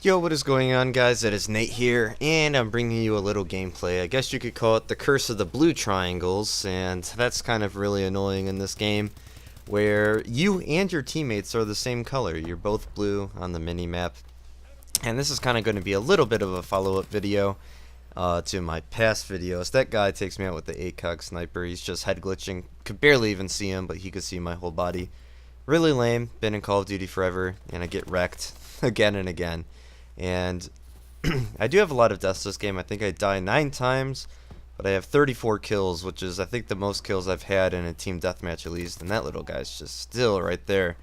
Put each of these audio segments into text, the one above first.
Yo, what is going on, guys? It is Nate here, and I'm bringing you a little gameplay. I guess you could call it the curse of the blue triangles, and that's kind of really annoying in this game, where you and your teammates are the same color. You're both blue on the mini-map, and this is kind of going to be a little bit of a follow-up video to my past videos. That guy takes me out with the ACOG sniper. He's just head glitching. Could barely even see him, but he could see my whole body. Really lame. Been in Call of Duty forever, and I get wrecked again and again. And I do have a lot of deaths this game. I think I die 9 times, but I have 34 kills, which is I think the most kills I've had in a team deathmatch at least. And that little guy's just still right there.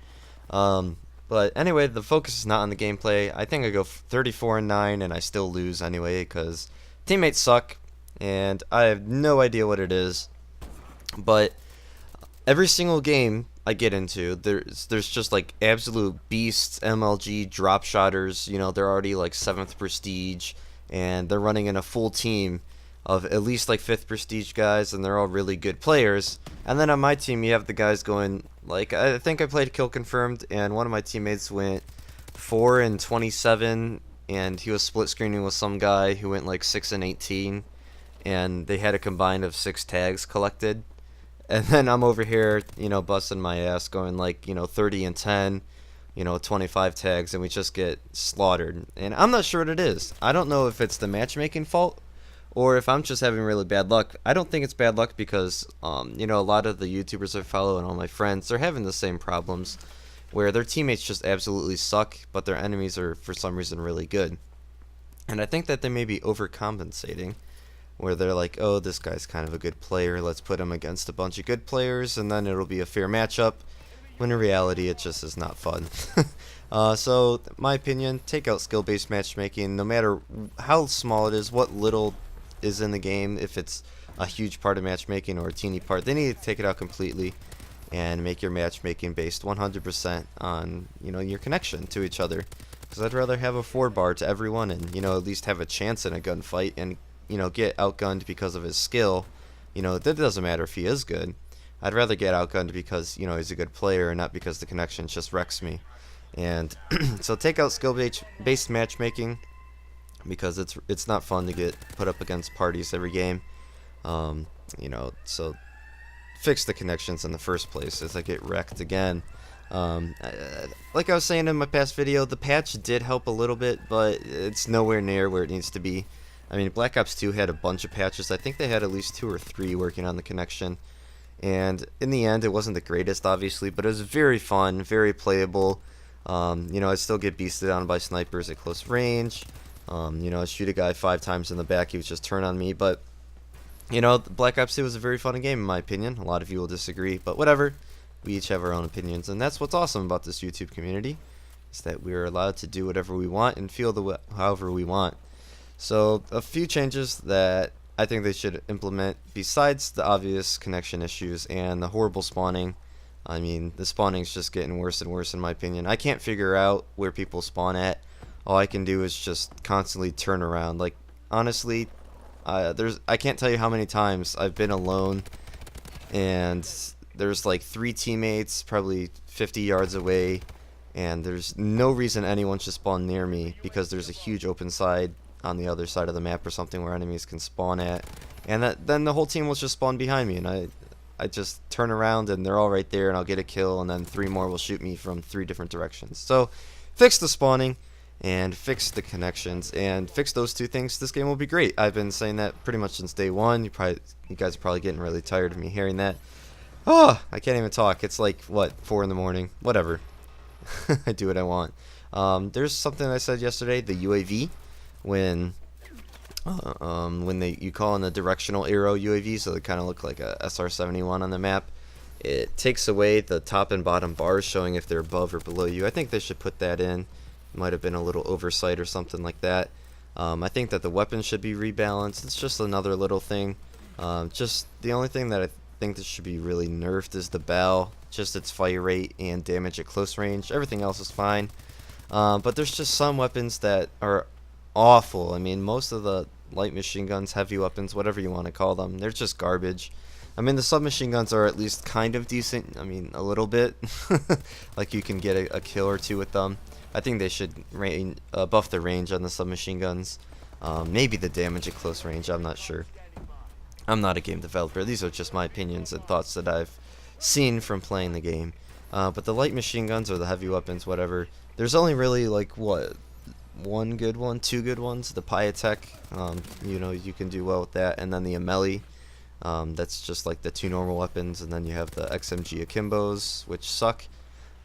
But anyway, the focus is not on the gameplay. I think I go 34-9, and I still lose anyway because teammates suck, and I have no idea what it is. But every single game I get into, there's just like absolute beasts, MLG drop shotters. You know, they're already like 7th prestige, and they're running in a full team of at least like 5th prestige guys, and they're all really good players. And then on my team, you have the guys going like, I think I played Kill Confirmed, and one of my teammates went 4-27, and he was split screening with some guy who went like 6-18, and they had a combined of 6 tags collected. And then I'm over here, you know, busting my ass, going like, 30-10, 25 tags, and we just get slaughtered. And I'm not sure what it is. I don't know if it's the matchmaking fault or if I'm just having really bad luck. I don't think it's bad luck because, a lot of the YouTubers I follow and all my friends, they're having the same problems where their teammates just absolutely suck, but their enemies are for some reason really good. And I think that they may be overcompensating, where they're like, oh, this guy's kind of a good player, let's put him against a bunch of good players, and then it'll be a fair matchup, when in reality it just is not fun. So, my opinion, take out skill-based matchmaking, no matter how small it is, what little is in the game, if it's a huge part of matchmaking or a teeny part, they need to take it out completely, and make your matchmaking based 100% on, your connection to each other. Because I'd rather have a 4-bar to everyone and, at least have a chance in a gunfight and get outgunned because of his skill. That doesn't matter if he is good. I'd rather get outgunned because, he's a good player and not because the connection just wrecks me. And so take out skill-based matchmaking because it's not fun to get put up against parties every game. So fix the connections in the first place as I get wrecked again. Like I was saying in my past video, the patch did help a little bit, but it's nowhere near where it needs to be. I mean, Black Ops 2 had a bunch of patches. I think they had at least 2 or 3 working on the connection. And in the end, it wasn't the greatest, obviously, but it was very fun, very playable. I still get beasted on by snipers at close range. I shoot a guy 5 times in the back, he would just turn on me. But, Black Ops 2 was a very fun game, in my opinion. A lot of you will disagree, but whatever. We each have our own opinions, and that's what's awesome about this YouTube community, is that we're allowed to do whatever we want and feel however we want. So, a few changes that I think they should implement, besides the obvious connection issues and the horrible spawning. I mean, the spawning's just getting worse and worse in my opinion. I can't figure out where people spawn at. All I can do is just constantly turn around. Like, honestly, I can't tell you how many times I've been alone, and there's like 3 teammates, probably 50 yards away, and there's no reason anyone should spawn near me because there's a huge open side on the other side of the map or something where enemies can spawn at, and then the whole team will just spawn behind me, and I just turn around and they're all right there, and I'll get a kill, and then 3 more will shoot me from 3 different directions. So fix the spawning and fix the connections and fix those 2 things. This game will be great. I've been saying that pretty much since day 1. You guys are probably getting really tired of me hearing that. Oh, I can't even talk. It's like, what, 4 in the morning? Whatever. I do what I want. There's something I said yesterday, the UAV. When you call in the directional arrow UAV, so they kind of look like a SR-71 on the map, it takes away the top and bottom bars showing if they're above or below you. I think they should put that in. It might have been a little oversight or something like that. I think that the weapons should be rebalanced. It's just another little thing. Just the only thing that I think that should be really nerfed is the bow, just its fire rate and damage at close range. Everything else is fine. But there's just some weapons that are awful. I mean, most of the light machine guns, heavy weapons, whatever you want to call them, they're just garbage. I mean, the submachine guns are at least kind of decent. I mean, a little bit. Like, you can get a kill or 2 with them. I think they should buff the range on the submachine guns. Maybe the damage at close range, I'm not sure. I'm not a game developer. These are just my opinions and thoughts that I've seen from playing the game. But the light machine guns or the heavy weapons, whatever, there's only really like what, one good one, two good ones. The Pyatech, you know, you can do well with that, and then the Ameli. That's just like the two normal weapons, and then you have the XMG Akimbos, which suck.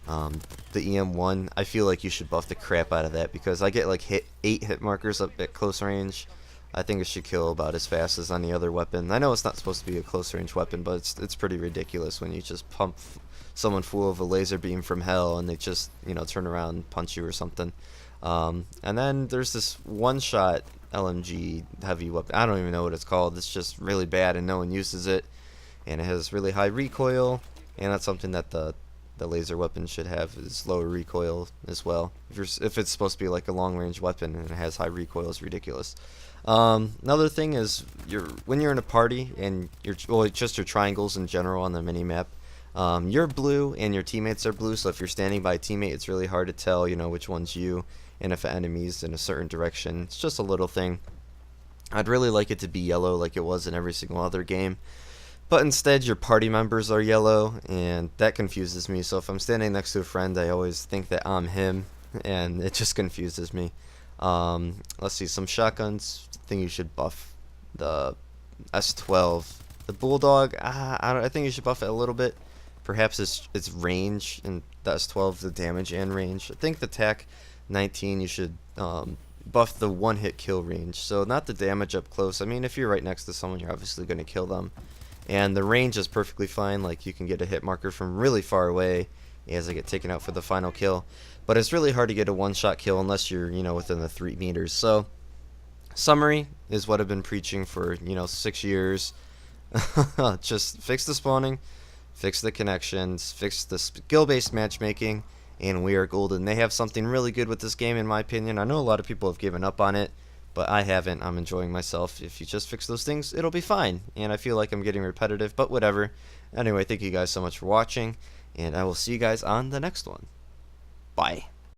The EM1, I feel like you should buff the crap out of that because I get like 8 hit markers up at close range. I think it should kill about as fast as any other weapon. I know it's not supposed to be a close range weapon, but it's pretty ridiculous when you just pump someone full of a laser beam from hell and they just, you know, turn around and punch you or something. And then there's this one-shot LMG heavy weapon. I don't even know what it's called. It's just really bad and no one uses it. And it has really high recoil, and that's something that the laser weapon should have, is lower recoil as well. If it's supposed to be like a long-range weapon and it has high recoil, it's ridiculous. Another thing is when you're in a party and just your triangles in general on the mini map, you're blue and your teammates are blue. So if you're standing by a teammate, it's really hard to tell, you know, which one's you, and if an enemy's in a certain direction. It's just a little thing. I'd really like it to be yellow like it was in every single other game. But instead, your party members are yellow, and that confuses me. So if I'm standing next to a friend, I always think that I'm him, and it just confuses me. Let's see, some shotguns. I think you should buff the S12. The Bulldog, I think you should buff it a little bit. Perhaps its range, and the S12, the damage and range. I think the TAC 19, you should buff the one-hit kill range. So not the damage up close. I mean, if you're right next to someone, you're obviously going to kill them. And the range is perfectly fine, like you can get a hit marker from really far away as I get taken out for the final kill. But it's really hard to get a one-shot kill unless you're, you know, within the 3 meters. So, summary is what I've been preaching for, you know, 6 years. Just fix the spawning, fix the connections, fix the skill-based matchmaking, and we are golden. They have something really good with this game, in my opinion. I know a lot of people have given up on it, but I haven't. I'm enjoying myself. If you just fix those things, it'll be fine. And I feel like I'm getting repetitive, but whatever. Anyway, thank you guys so much for watching, and I will see you guys on the next one. Bye.